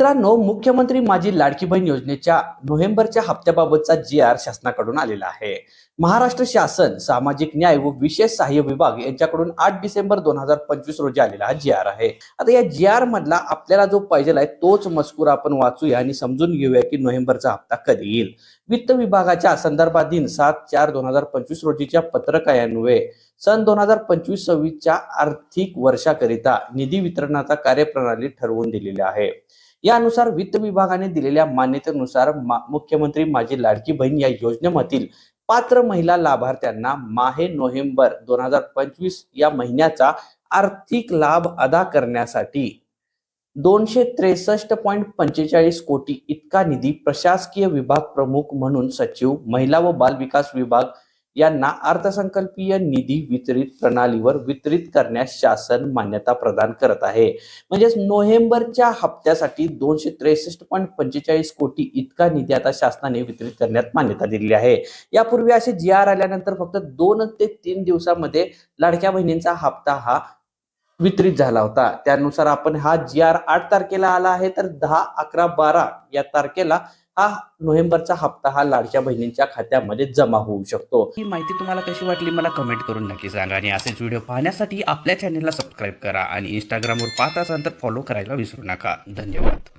मित्रांनो, मुख्यमंत्री माझी लाडकी बहीण योजनेच्या नोव्हेंबरच्या हप्त्याबाबतचा जी.आर. शासनाकडून आलेला आहे. महाराष्ट्र शासन सामाजिक न्याय व विशेष सहाय्य विभाग यांच्याकडून 8 डिसेंबर 2025 रोजी आलेला हा जी.आर. आहे. आता या जी.आर. मधला आपल्याला जो पाहिजे आहे तोच मजकूर आपण वाचूया आणि समजून घेऊया की नोव्हेंबरचा हप्ता कधी येईल. वित्त विभागाच्या संदर्भाधीन 7/4/2025 रोजीच्या पत्रकान्वये सन 2025-26च्या आर्थिक वर्षाकरिता निधी वितरणाचा कार्यप्रणाली ठरवून दिलेली आहे. यानुसार वित्त विभागाने दिलेल्या मान्यतेनुसार मुख्यमंत्री माझी लाडकी बहीण या योजनेमधील पात्र महिला लाभार्थ्यांना माहे नोव्हेंबर 2025 या महिन्याचा आर्थिक लाभ अदा करण्यासाठी 263.45 कोटी इतका निधी प्रशासकीय विभाग प्रमुख म्हणून सचिव, महिला व बाल विकास विभाग यांना अर्थसंकल्पीय निधी वितरित प्रणालीवर वितरित करण्यास शासन मान्यता प्रदान करत आहे. म्हणजेच नोव्हेंबरच्या हप्त्यासाठी 263.45 कोटी इतका निधी आता शासनाने वितरित करण्यात मान्यता दिलेली आहे. यापूर्वी असे जी.आर. आल्यानंतर फक्त 2 ते 3 दिवसामध्ये लाडक्या बहिणींचा हप्ता हा वितरित झाला होता. त्यानुसार आपण हा जी.आर. 8 तारखेला आला आहे, तर 10, 11, 12 या तारखेला हा नोव्हेंबरचा हप्ता हा लाडक्या बहिणींच्या खात्यामध्ये जमा होऊ शकतो. ही माहिती तुम्हाला कशी वाटली मला कमेंट करून नक्की सांगा आणि असेच व्हिडिओ पाहण्यासाठी आपल्या चॅनलला सबस्क्राईब करा आणि इंस्टाग्रामवर पाहत असाल तर फॉलो करायला विसरू नका. धन्यवाद.